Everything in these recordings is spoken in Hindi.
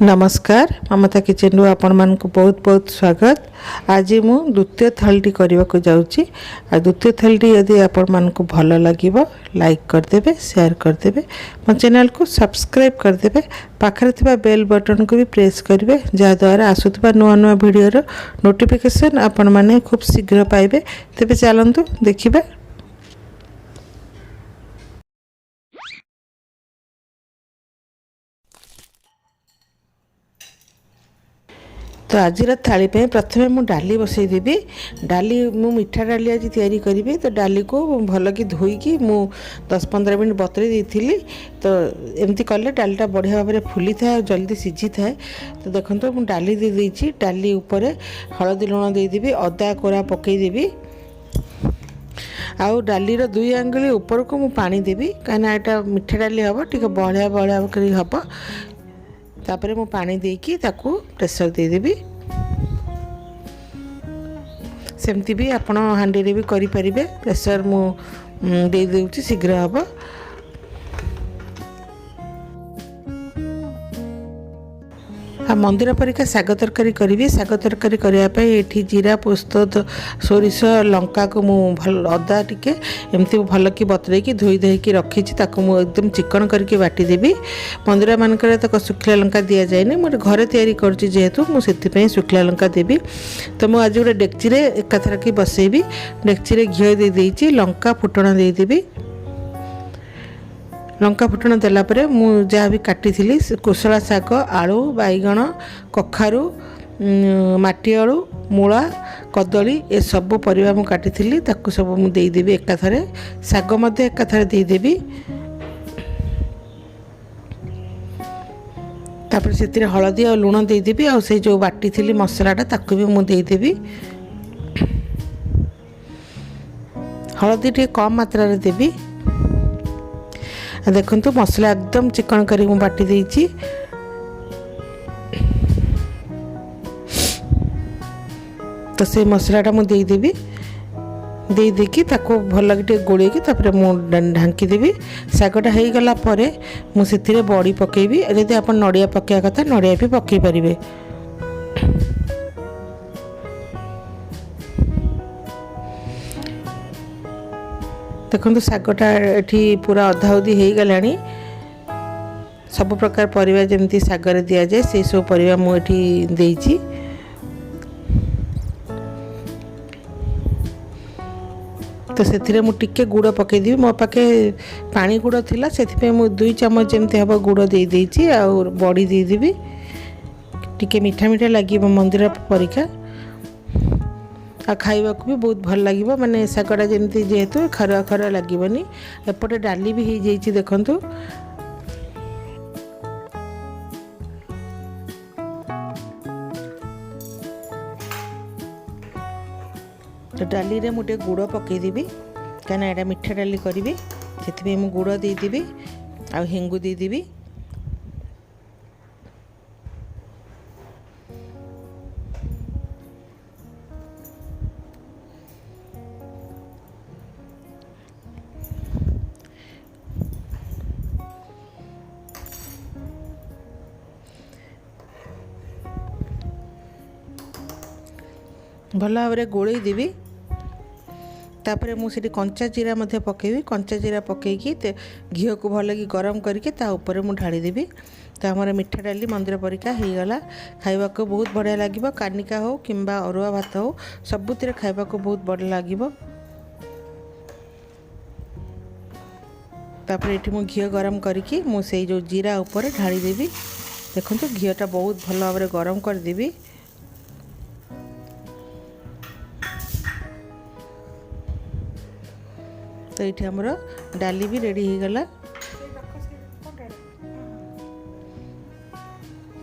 नमस्कार ममता किचन रु आपण मान को बहुत बहुत स्वागत। आज मु द्वितीय थाली करने को जाऊँगी। द्वितीय थाली यदि आपण मान को भल लगे लाइक करदे, शेयर करदे, मो चैनल को सब्सक्राइब करदे, पाखरे थिबा बेल बटन को भी प्रेस करेंगे जहाद्वारा आसुवा नुआ नुआ वीडियो नोटिफिकेशन आपण माने खूब शीघ्र पाइबे। तेबे चलंतु देखिबा। तो आज थाली पे प्रथमे मु डाली बसई देवी। डाली मु मीठा डाली आज तैयारी करी। तो डाली को भल कि धोईकी मु 10-15 मिनट बतरे दी। तो एमती कले डालीटा बढ़िया भाव में फुली था और जल्दी सीझी थाए। तो देखो तो मु डाली दे देइछि। डाली ऊपर हलदी लुण देदेवी, अदा कोरा पकईदेवी। आउ डालीर 2 आंगुली ऊपर को मु पानी देवी कहीं यहाँ मीठा डाली हम टे बड़ा बड़ा हम। तापर मु पानी देकी ताकू प्रेशर देदेवी। सेमती भी आपण हांडी रे भी करि परिबे। प्रेशर मु दे देउची शीघ्र हम। मंदिर परिका साग तरकारी करी। साग तरकारी करने ये जीरा, पोस्त, सोरिष, लंका को मु भल अदा टिके एमती भल कि बतरेकी धोई धोईकी रखी। मु एकदम चिकन करके बाटी देवी। मंदिर मानकर तक शुखला लंका दि जाए। मुझे घरे तैयारी करुँची जेहेतु मुझे शुखला लंका देवी। तो मुझे आज गोटे डेक्ची एकाथर की बसैबी। डेक्ची घी दे देइछि, लंका फुटण देदेवी। लंका फुटण देलापर मु जहाँ भी काटी थी कोसला शाग, आलू, बैगण, कखारू, माटी आलू, मूला, कदली ए सब परिबा मु काटी थी ताकू सब मु देदेवी एकाथरे। शाग मध्य एकाथरे देदेवी। तापर से हलदी और लुण देदेवी। आ से जो बाटी थी मसलाटा ताकू भी मु देदेवी। हलदी टे कम मात्रा रे देवी। देखो मसला एकदम चिकन करी मु बाटी देइछि। तो से मसलाटा मु देदेवी। दे देकी ताको भल कि गोलेकी तापर मु ढांकी देवी। शागटा हो गला परे मु सेतिरे बड़ी पकेबी। यदि आप नड़िया पकेया कथा नड़िया भी पकई पारिबे। देखो शागटा ये पूरा अधा उधी हो गला। सब प्रकार परिबा जेमती शागर दि जाए से सब परिबा मु एठी देइछि। तो से मु टिके गुड़ पकईदेवी। मो पाखे पानी गुड़ थिला से मु 2 चम्मच जमती हम गुड़ दे देइछि। आ बड़ी देदेवी टिके मीठा मीठा लगे मंदिर परिका। आ खाइबा को भी बहुत भल लगे। माने शागटा जमती जेहेतु खरा खरा लगनी। एपटे डाली भी हो जाइए। देखंतु तो डाली रे मुझे गुड़ पकईदेवी कहीं यहाँ मीठा डाली करी से मु गुड़ देदेवी आ हेंगु देदेवी। भल भाव में गोल देवी। तापर मुझे कंचा जीरा पकेबी। कंचा जीरा पकईकी घी को भल कि गरम करके ऊपर मु ढाली देवी। तो हमारे मीठा डाली मंदिर परिका हो गला। खाइबा को बहुत बढ़िया लगे। कानिका हो कि अरुआ भात हो सबुतिर खाइबा को बहुत बढ़िया लगे। तापर ये मु घी गरम करके मुझे जो जीरा ऊपर ढाली देवी। देखो घीटा बहुत भल भाव में गरम करदेवी। तो ये आमर डाली भी रेडी हो गला।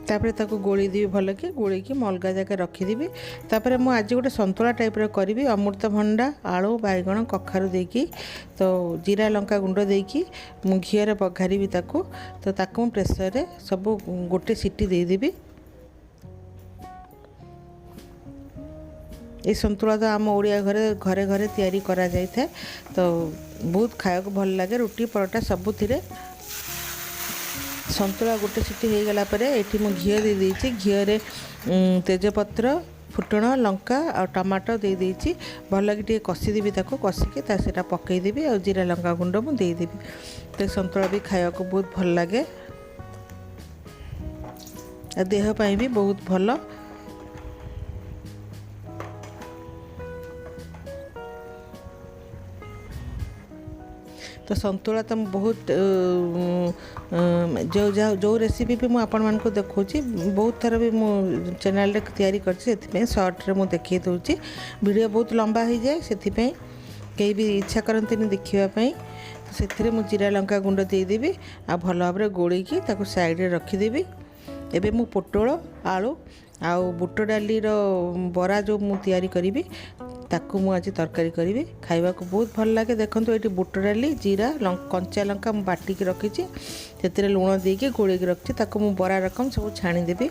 तापर ताको गोली देवी भल कि गोली की अलगा जगह रखीदेवी। तापर मु आज गोटे संतुला टाइप करी। अमृतभंडा, आलू, बैगण, कखारू देकी तो जीरा लंका गुंड देकी मु घीरे बघारी ताको। तो ताको प्रेसर रे सब गोटे सीटी देदेवी। ये संतुला तो आम ओडिया घरे घरे घरे तैयारी करा जाय था। तो बहुत खाया को भल लगे। रुटी परोटा सबुथिरे संतुला गोटे सीटी हो गला ये मुझे घी दे देती घी तेजपत्र फुटण लंका आ टमाटो दे देती भल कि कषिदेवी कषिकी से पकईदेवी आ जीरा लंका गुंड मुझे देदेवी तो संतुला भी खाया को बहुत भल लगे देहपाई भी बहुत भल। तो संतुला तो बहुत जो रेसिपी भी मुझे आपण मानक देखौछि बहुत थर भी मो चैनल रे तैयारी करछि शॉर्ट रे मु देखै दउछि वीडियो बहुत लंबा हो जाए से कई भी इच्छा करते देखापी से मु जीरा लंका गुंड देदेवी आ भल भाव गोलैकी साइड रे रखीदेवी। एबे मु पोटल आलू आउ बुट डाली बरा जो मु तैयारी करी ताकू मु आज तरकारी करी खाइबा को बहुत भल लगे। देखो ये बुट डाली जीरा कंचा लंका मु बाटिकी रखी से लुण देके गोलैकी रखी ताकू मु बरा रकम सब छाणीदेवी।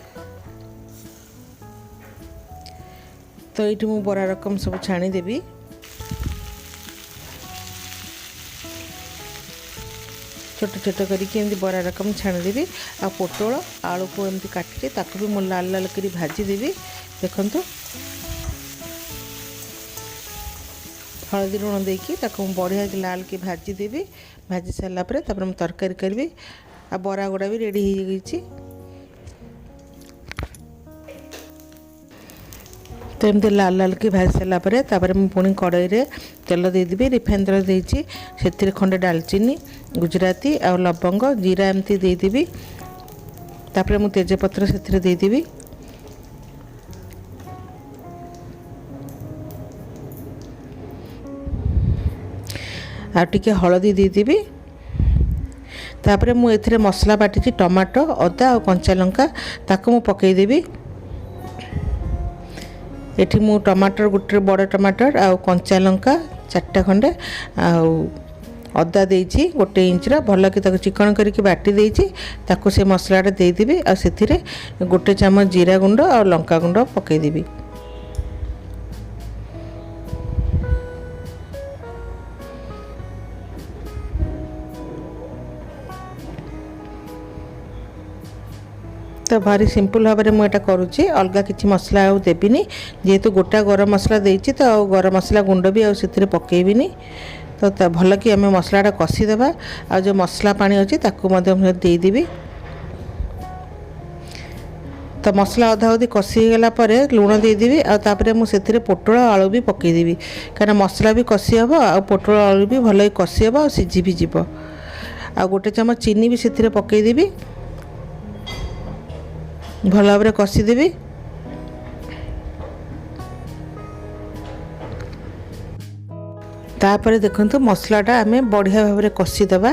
तो ये मु बरा रकम सब छाणीदेवी। छोट छोट करके बरा रकम छाणीदेवी आ पोटल आलू को एमती काटी ताकू भी मु लाल लाल करी भाजीदेवी। देखंतु हलदी लुण देकी बढ़िया लाल के भाजीदेवी भाजी सारा पर मु तरकारी करी आ बरा गुड़ा भी रेडी हो गई। तो एमती लाल लाल की भाजी सारापर मुझे पुणी कड़ाई रे तेल देदेवी रिफाइन तेल देती से खंडे डालचीनी गुजराती आ लवंग जीरा एमती देदेवी तापर मु तेजपत्र से देदेवी आ टिके हलदी देदेवी तापर मु एथिरे मसला बाटी टमाटो अदा और कंचा लंका ताको मु पकईदेवी। एठी मु टमाटर गोटे बड़ टमाटर आ कंचा लंका 4टा खंडे आउ अदा देइछि गोटे इंच भल कि चिकन करके बाटी देइछि ताको से मसलाटा देदेवी आ सेथिरे गोटे चामच जीरा गुंड और लंका गुंड पकईदेवी। तो भारी सिंपल भाव में मुझे करुँची अलग किसी मसला आउ देविनी जेहेतु गोटा गरम मसला देती तो गरम मसला गुंड भी आउ पकईबिनी। तो भल कि आम मसलाटा कषिदेवा आ जो मसला पानी अच्छी देदेवी। तो मसला अधा अधी कषिगला लुण देदेवी आपर मुझे पोटल आलू भी पकईदेवी कहीं मसला भी कषि हे आ पोटल आलू भी भल कषि हे आ सीझी भी जीव आ गोटे चामच चीनी भी से पकईदेवी भल भाव कषिदेवी। तापर देखंतु मसलाटा आम बढ़िया भाव में कषिदेवा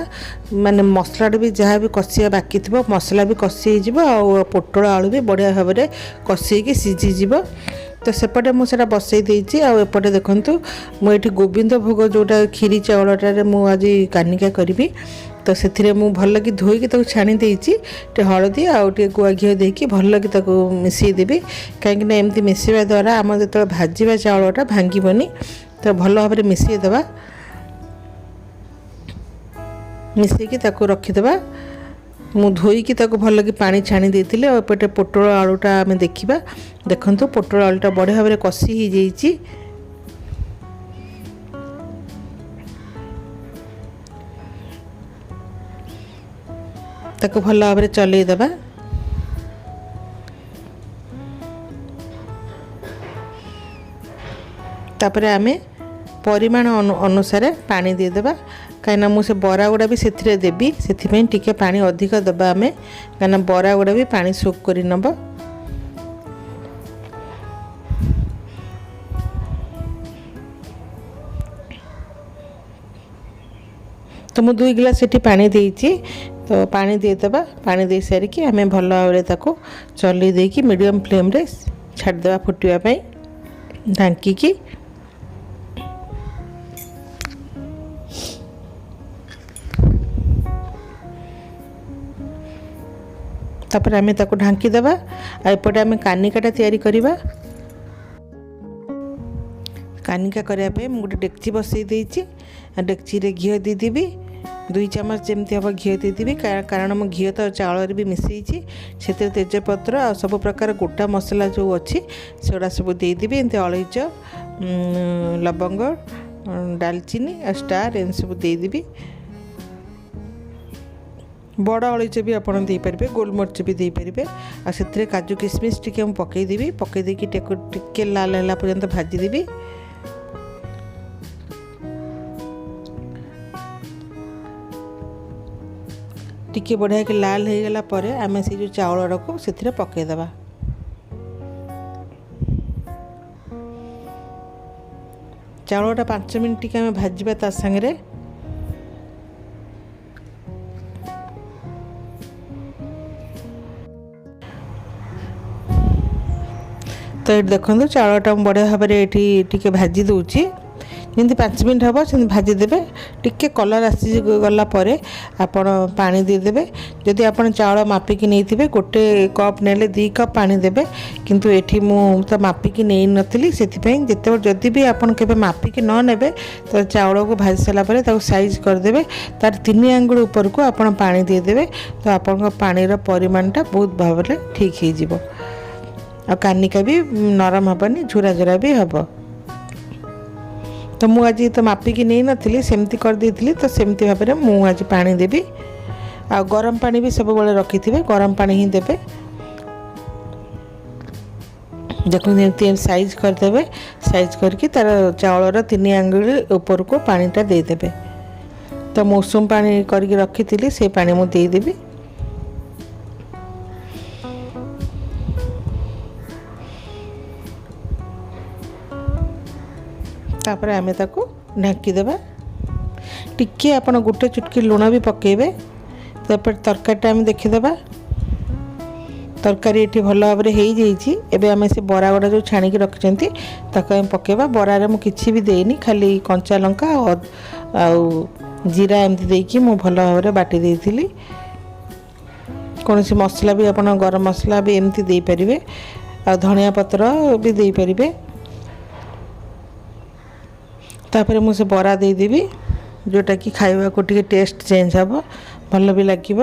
माने मसलाटा भी जहाँ भी कषिया बाकी थी मसला भी कषि हो पोटल आलू भी बढ़िया भाव में कषि सीझीज। तो सेपटे मुझे बसई देती आउपटे देखंतु मुझे गोविंद भोग जोटा खीरी चाउलटारे मु आज कानिका करी तो से भल कि धोईकी छाणी देती हलदी आउे गुआ घी देकी भल कि मिसईदेवी कहीं एमती मिसवा द्वारा आम जो भाजवा चाउलटा भांगीबनी तो भल भाव में मिसईदेवा मिसईकी रखीदेवा। मु धोईकी भल कि पानी छाणी देती और एपटे पोटल आलूटा आम देखा देखंतु पोटल आलूटा बढ़िया भाव में कषि हो जाइए। ताको भल भाव में चलईदेवा तापर आम परिमाण अनुसार पानी देदेवा कहीं मुझे बरा गुड़ा भी से देवी से टिके पानी अधिक दबा आम कहीं बरा गुड़ा भी पानी सोक कर नब। तो मु 2 गिलास सेठी पानी देइछि तो पानी देदेवा पानी दे सारिकी आम भल भाव में चलई देकी मीडियम फ्लेम रे छाड़देवा फुटवाई ढांकी। तापर आम ढांकीदेवा एपटे आम कानिकाटा तैयारी करवा। कानिका करने मुझे गोटे डेक्ची बसई देती डेक्ची रे घी देदेवी 2 चामच जमती हम घी देदेवि कारण मो घी तो चाउल भी मिसई से तेजपत्र आ सब प्रकार गोटा मसला जो अच्छी से सब देदेवि एमती अलैच लवंग दालचीनी आ स्टार एम सब देदेवि बड़ अलैच भी आप देपारे गोलमरीच भी देपारे आ से काजू किशमिश टी पकईदेवी पकईदे टे लाल है पर्यंत भाजीदेवी टिके बढ़िया कि लाल हो गला पर आम से जो चाउल को से पकईदबा चाउलटा 5 मिनट टी आम भाजवा ता संगे तो ये देखो चाउलटा बढ़िया भाव में ये भाजी दूची जमी 5 मिनट हम से भाजीदेवे टिके कलर आसी गला आपण पानी देदेवे जदि आप चाउल मापिकी नहीं गोटे कप नेले 2 कप पानी देवे किंतु एठी मु तो मापिकी नहीं नथिली सेथिपई जेते जदि भी आपण केबे मापिकी न नेबे तो चाउल को भाजी सारा पर ताको साइज करदेवे तार 3 आंगुल ऊपर को आपण पानी देदेवे तो आपण पानी रो परिमाणटा बहुत भाव में ठीक हो जिवो आ कानिका भी नरम हेनी झुरा झुरा भी हम तो मु आज तो मापिकी नहीं नथिली सेमती कर देइथिली तो सेमती भाव में मु आज पानी देबी आ गरम पानी भी सब बेले रखी थे गरम पानी ही देबे देखो साइज करदेवे साइज करके तार चाउलर 3 आंगुल ऊपर को पानीटा देदेवे तो मौसम पानी करके रखी थी से पानी मु देदेवी तापर आमे ताको ढांकीदेवा टिके आपण गोटे चुटकी लुण भी पकेबे तापर तरकारीटा आम देखीदेवा तरकारी ये भल भाव में हो जाइए आम से बरा गुड़ा जो छाणिकी रखिंट ताको आम पकेबा बरारे मु किछि भी देनी खाली कंचा लंका आउ जीरा एमती देकी मु भल भाव में बाटी देइथिली कौन सी मसला भी आपण गरम मसला भी एमती दे परिबे आ धनिया पत्र भी दे परिबे तापर मुझे बरा देदेवी जोटा कि खाइबा को टिके टेस्ट चेंज हम भल भी लगे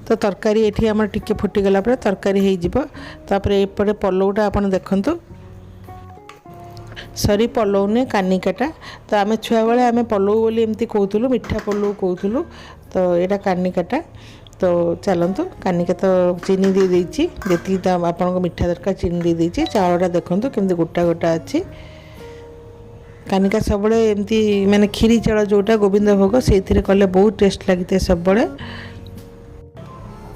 तो तरकारी ये आम टिके फुटीगला तरकारी होपर एपटे पलौटा आप देखु सरी पलौ ने कानिकाटा तो आम छुआ बेले आम पलौ बोली एमती कहूँ मीठा पलौ कहूँ तो यहाँ कानिकाटा तो चलतु कानिका तो चीनी दे देती जी आपन को मीठा दरकार चीनी दे देती चाउलटा देखूँ केमती गोटा गोटा अच्छी कानिका सब एमती माने खीरी चाउल जोटा गोविंद भोग से कले बहुत टेस्ट लगी सब बड़े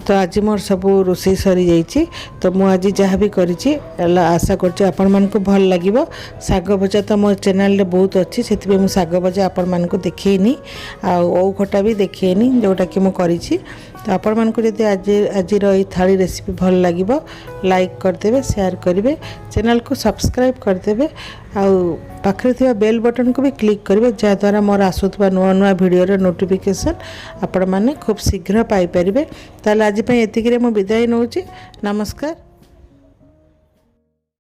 तो आज मोर सब रोषे सरी जाइए तो मुझे आज जहाँ भी करी आशा कर आपण मान को भल लगे साग भजा तो मो चैनल रे बहुत अच्छी से मुझे साग भजा आपण मान को देखनी आउ खटा भी देखनी जोटा कि मुझे तो आपण मान को जब आज ये थाली रेसिपी भल लगे लाइक करदे शेयर करेंगे चैनल को सब्सक्राइब करदे पाखे थी बेल बटन को भी क्लिक करेंगे जहाद्वारा मोर आसुवा नुआ नुआ भिडियो नोटिफिकेशन आपण मैंने खूब शीघ्र पाइपर ताल आज ये विदाय नौ नमस्कार।